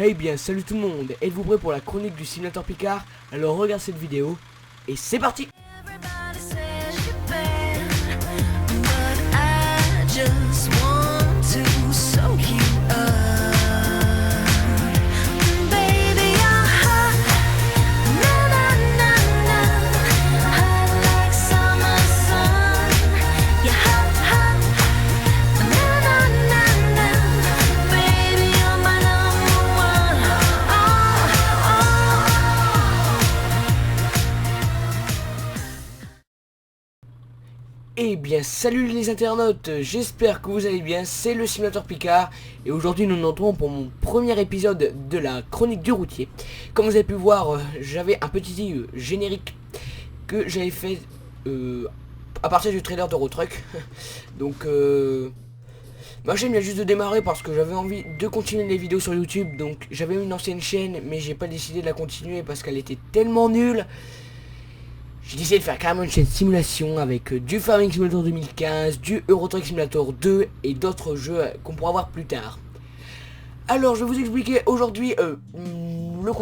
Hey bien, salut tout le monde, êtes-vous prêts pour la chronique du simulateur Picard? Alors regarde cette vidéo, et c'est parti! Everybody says you're bad, but I just want to soak you up. Baby, you're hot, na na na na, hot like summer sun. You're hot, hot, na na na na, baby, you're my number one. Eh bien, salut les internautes, j'espère que vous allez bien, c'est le simulateur Picard. Et aujourd'hui nous nous retrouvons pour mon premier épisode de la chronique du routier. Comme vous avez pu voir, j'avais un petit générique que j'avais fait à partir du trailer d'Eurotruck. Donc ma chaîne vient juste de démarrer parce que j'avais envie de continuer les vidéos sur YouTube. Donc j'avais une ancienne chaîne mais j'ai pas décidé de la continuer parce qu'elle était tellement nulle. J'ai décidé de faire carrément une chaîne simulation avec du Farming Simulator 2015, du Eurotruck Simulator 2 et d'autres jeux qu'on pourra voir plus tard. Alors je vais vous expliquer aujourd'hui la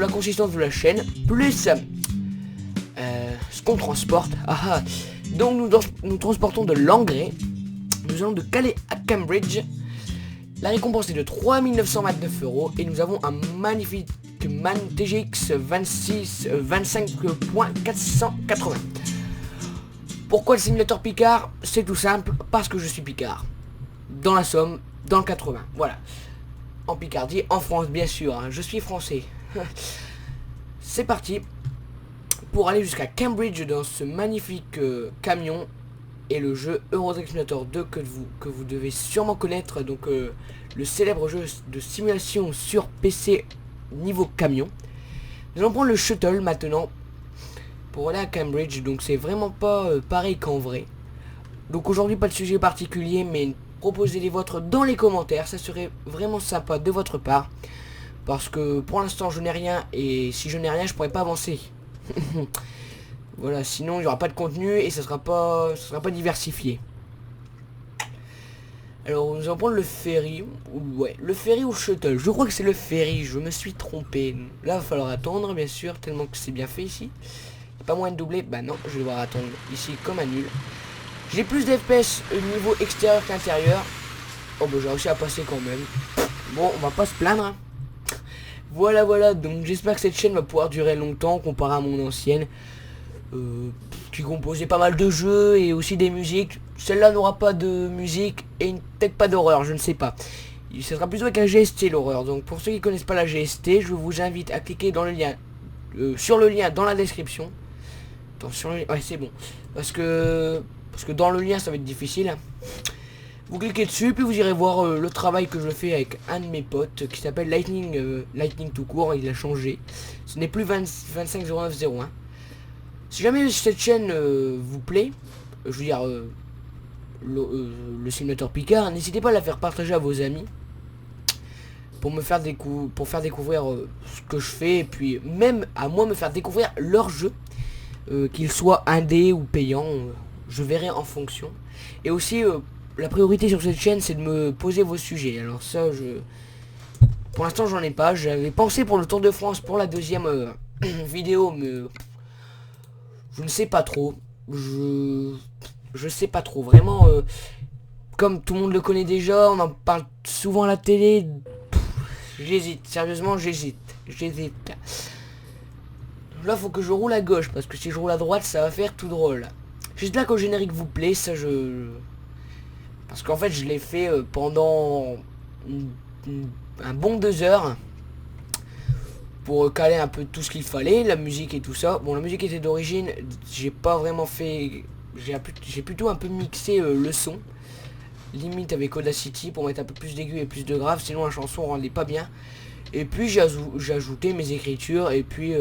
consistance de la chaîne, plus ce qu'on transporte. Donc nous transportons de l'engrais. Nous allons de Calais à Cambridge. La récompense est de 3929 € et nous avons un magnifique MAN TGX 25.480. Pourquoi le simulateur Picard? C'est tout simple, parce que je suis Picard. Dans la Somme, dans le 80, voilà. En Picardie, en France bien sûr, hein, je suis français. C'est parti pour aller jusqu'à Cambridge dans ce magnifique camion. Et le jeu Eurotruck Simulator 2 que vous devez sûrement connaître, donc le célèbre jeu de simulation sur PC niveau camion. Nous allons prendre le shuttle maintenant pour aller à Cambridge, donc c'est vraiment pas pareil qu'en vrai. Donc aujourd'hui pas de sujet particulier, mais proposez les vôtres dans les commentaires, ça serait vraiment sympa de votre part. Parce que pour l'instant je n'ai rien, et si je n'ai rien je pourrais pas avancer. Voilà, sinon il n'y aura pas de contenu et ça sera pas diversifié. Alors nous allons prendre le ferry. Ouais, le ferry ou le shuttle. Je crois que c'est le ferry, je me suis trompé. Là il va falloir attendre bien sûr, tellement que c'est bien fait ici. Il n'y a pas moyen de doubler. Bah non, je vais devoir attendre ici comme un nul. J'ai plus d'FPS niveau extérieur qu'intérieur. Oh bah j'ai réussi à passer quand même. Bon, on va pas se plaindre, hein. Voilà, donc j'espère que cette chaîne va pouvoir durer longtemps comparé à mon ancienne. Qui composait pas mal de jeux et aussi des musiques. Celle-là n'aura pas de musique et peut-être pas d'horreur, je ne sais pas. Ce sera plutôt avec la GST l'horreur. Donc pour ceux qui connaissent pas la GST, je vous invite à cliquer dans le lien sur le lien dans la description. Attention, ouais c'est bon. Parce que dans le lien ça va être difficile. Vous cliquez dessus puis vous irez voir le travail que je fais avec un de mes potes qui s'appelle Lightning tout court. Il a changé. Ce n'est plus 250901. Si jamais cette chaîne vous plaît, je veux dire le simulateur Picard, n'hésitez pas à la faire partager à vos amis pour me faire découvrir ce que je fais, et puis même à moi me faire découvrir leur jeu, qu'il soit indé ou payant, je verrai en fonction. Et aussi la priorité sur cette chaîne c'est de me poser vos sujets. Alors ça pour l'instant j'en ai pas. J'avais pensé pour le Tour de France pour la deuxième vidéo, mais je ne sais pas trop. Je sais pas trop. Vraiment, comme tout le monde le connaît déjà, on en parle souvent à la télé. J'hésite. Sérieusement, j'hésite. Là, faut que je roule à gauche, parce que si je roule à droite, ça va faire tout drôle. J'espère que le générique vous plaît. Ça, parce qu'en fait, je l'ai fait pendant un bon 2 heures. Pour caler un peu tout ce qu'il fallait, la musique et tout ça. Bon, la musique était d'origine, j'ai pas vraiment fait, j'ai plutôt un peu mixé le son, limite avec Audacity pour mettre un peu plus d'aigu et plus de grave, sinon la chanson rendait pas bien. Et puis j'ai ajouté mes écritures et puis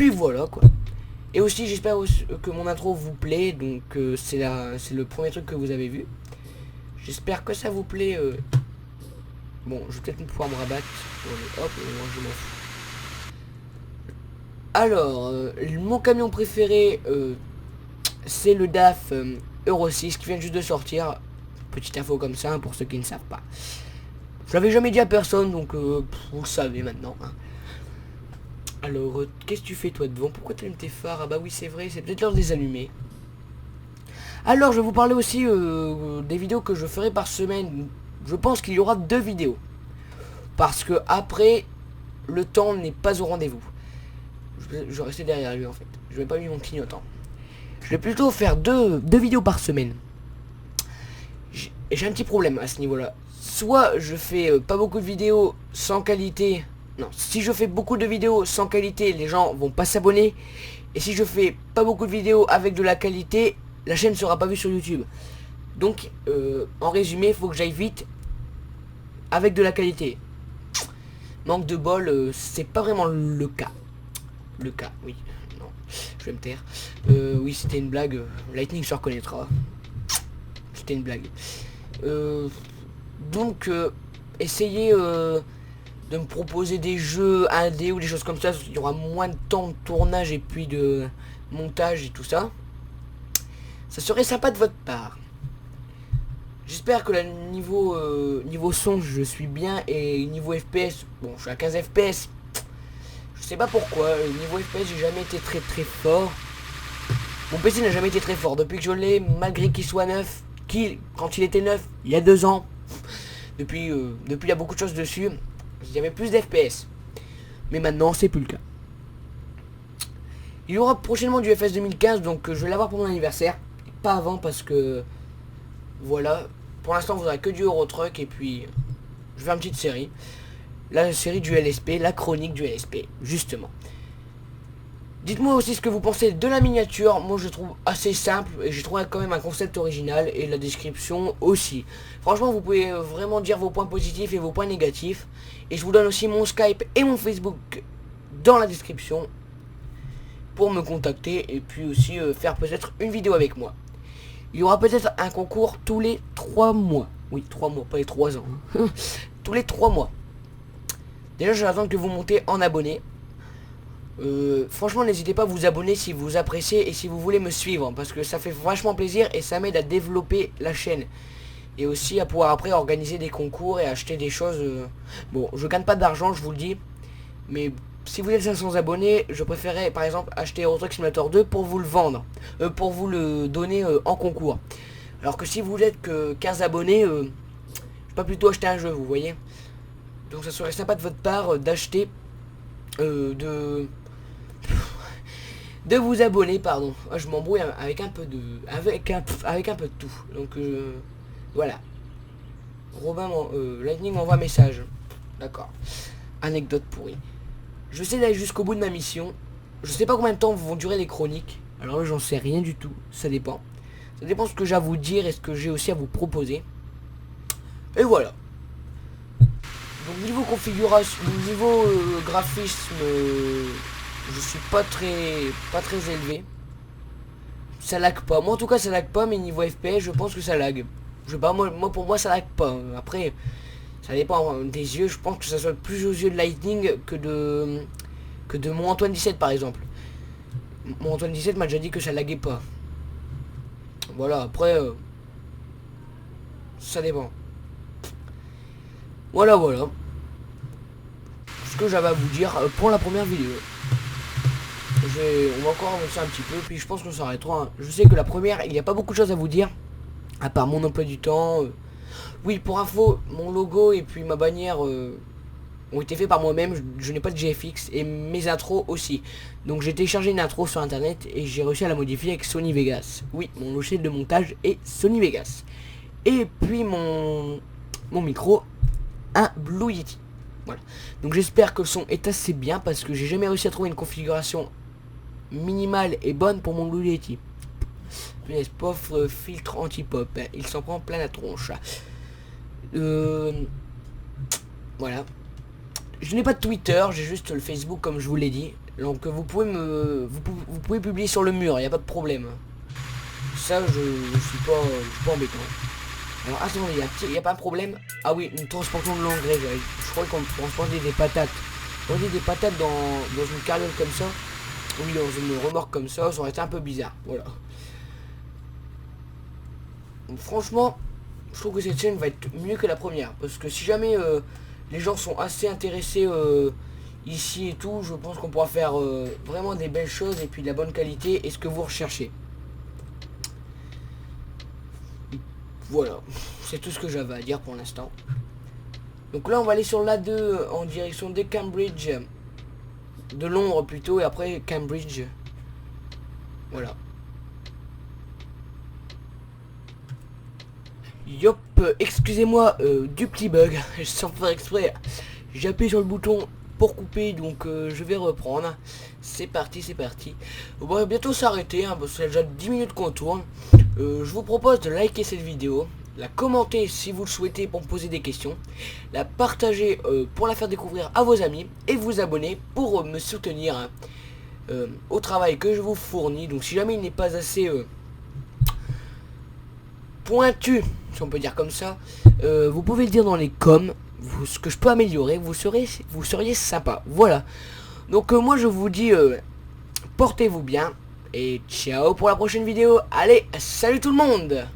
voilà quoi. Et aussi j'espère que mon intro vous plaît, donc c'est le premier truc que vous avez vu. J'espère que ça vous plaît. Bon, je vais peut-être pouvoir me rabattre. Hop, moi je m'en fous. Alors, mon camion préféré, c'est le DAF Euro 6 qui vient juste de sortir. Petite info comme ça, hein, pour ceux qui ne savent pas. Je l'avais jamais dit à personne, donc vous le savez maintenant. Hein. Alors, qu'est-ce que tu fais toi devant? Pourquoi tu allumes tes phares? Ah bah oui, c'est vrai, c'est peut-être l'heure de les allumer. Alors, je vais vous parler aussi des vidéos que je ferai par semaine. Je pense qu'il y aura 2 vidéos. Parce que après, le temps n'est pas au rendez-vous. Je vais rester derrière lui en fait. Je vais pas mis mon clignotant. Je vais plutôt faire deux vidéos par semaine. J'ai un petit problème à ce niveau-là. Soit je fais pas beaucoup de vidéos sans qualité. Non, si je fais beaucoup de vidéos sans qualité, les gens vont pas s'abonner. Et si je fais pas beaucoup de vidéos avec de la qualité, la chaîne sera pas vue sur YouTube. Donc, en résumé, il faut que j'aille vite avec de la qualité. Manque de bol, c'est pas vraiment le cas. Oui. Non, je vais me taire. Oui, c'était une blague. Lightning se reconnaîtra. C'était une blague. Donc, essayez de me proposer des jeux indés ou des choses comme ça. Il y aura moins de temps de tournage et puis de montage et tout ça. Ça serait sympa de votre part. J'espère que le niveau son, je suis bien. Et niveau FPS, bon, je suis à 15 FPS. Je sais pas pourquoi. Niveau FPS, j'ai jamais été très fort. Mon PC n'a jamais été très fort. Depuis que je l'ai, malgré qu'il soit neuf. Quand il était neuf, il y a 2 ans. Depuis, il y a beaucoup de choses dessus. Il y avait plus d'FPS. Mais maintenant, c'est plus le cas. Il y aura prochainement du FS 2015. Donc, je vais l'avoir pour mon anniversaire. Pas avant parce que... Voilà. Pour l'instant, vous n'aurez que du Euro Truck. Et puis, je vais faire une petite série. La série du LSP. La chronique du LSP. Justement. Dites-moi aussi ce que vous pensez de la miniature. Moi, je trouve assez simple. Et j'ai trouvé quand même un concept original. Et la description aussi. Franchement, vous pouvez vraiment dire vos points positifs et vos points négatifs. Et je vous donne aussi mon Skype et mon Facebook dans la description. Pour me contacter. Et puis aussi faire peut-être une vidéo avec moi. Il y aura peut-être un concours tous les 3 mois. Oui, 3 mois, pas les 3 ans. Tous les 3 mois. Déjà, je vais attendre que vous montez en abonnés. Franchement, n'hésitez pas à vous abonner si vous appréciez et si vous voulez me suivre. Parce que ça fait vachement plaisir et ça m'aide à développer la chaîne. Et aussi à pouvoir après organiser des concours et acheter des choses. Bon, je gagne pas d'argent, je vous le dis. Mais si vous êtes 500 abonnés, je préférerais par exemple acheter Euro Truck Simulator 2 pour vous le vendre. Pour vous le donner en concours. Alors que si vous êtes que 15 abonnés, je vais pas plutôt acheter un jeu, vous voyez. Donc ça serait sympa de votre part d'acheter... de vous abonner, pardon. Je m'embrouille avec un peu de... Avec un peu de tout. Donc voilà. Robin, Lightning m'envoie un message. D'accord. Anecdote pourrie. Je sais d'aller jusqu'au bout de ma mission. Je sais pas combien de temps vont durer les chroniques. Alors là, j'en sais rien du tout. Ça dépend. Ça dépend de ce que j'ai à vous dire et ce que j'ai aussi à vous proposer. Et voilà. Donc niveau configuration, niveau graphisme, je suis pas très élevé. Ça lag pas. Moi en tout cas ça lag pas, mais niveau FPS je pense que ça lag. Je sais pas, moi pour moi ça lag pas. Après, ça dépend des yeux. Je pense que ça soit plus aux yeux de Lightning que de mon Antoine 17 par exemple. Mon Antoine 17 m'a déjà dit que ça laguait pas. Voilà, après ça dépend. Voilà. Ce que j'avais à vous dire pour la première vidéo. On va encore avancer un petit peu, puis je pense qu'on s'arrêtera. Hein. Je sais que la première, il n'y a pas beaucoup de choses à vous dire. À part mon emploi du temps. Oui, pour info, mon logo et puis ma bannière ont été faits par moi-même. Je n'ai pas de GFX et mes intros aussi. Donc j'ai téléchargé une intro sur internet et j'ai réussi à la modifier avec Sony Vegas. Oui, mon logiciel de montage est Sony Vegas. Et puis mon micro, un Blue Yeti. Voilà. Donc j'espère que le son est assez bien parce que j'ai jamais réussi à trouver une configuration minimale et bonne pour mon Blue Yeti. Pauvre filtre anti-pop, hein. Il s'en prend plein la tronche. Voilà. Je n'ai pas de Twitter, j'ai juste le Facebook comme je vous l'ai dit. Donc vous pouvez publier sur le mur, il n'y a pas de problème. Ça je suis pas embêtant. Alors attendez, il n'y a pas un problème. Ah oui, nous transportons de l'engrais. Je crois qu'on transportait des patates. On dit des patates dans une carriole comme ça. Oui, dans une remorque comme ça aurait été un peu bizarre. Voilà. Donc, franchement, je trouve que cette chaîne va être mieux que la première. Parce que si jamais les gens sont assez intéressés ici et tout, je pense qu'on pourra faire vraiment des belles choses et puis de la bonne qualité et ce que vous recherchez. Voilà, c'est tout ce que j'avais à dire pour l'instant. Donc là on va aller sur l'A2 en direction de Cambridge, de Londres plutôt, et après Cambridge. Voilà. Yop, excusez-moi du petit bug, sans faire exprès, j'ai appuyé sur le bouton pour couper, donc je vais reprendre. C'est parti, c'est parti. On va bientôt s'arrêter, hein, parce que c'est déjà 10 minutes qu'on tourne. Je vous propose de liker cette vidéo, la commenter si vous le souhaitez pour me poser des questions, la partager pour la faire découvrir à vos amis, et vous abonner pour me soutenir hein, au travail que je vous fournis. Donc si jamais il n'est pas assez pointu, si on peut dire comme ça, vous pouvez le dire dans les coms, ce que je peux améliorer, vous seriez sympa. Voilà. Donc moi je vous dis portez-vous bien et ciao pour la prochaine vidéo. Allez, salut tout le monde.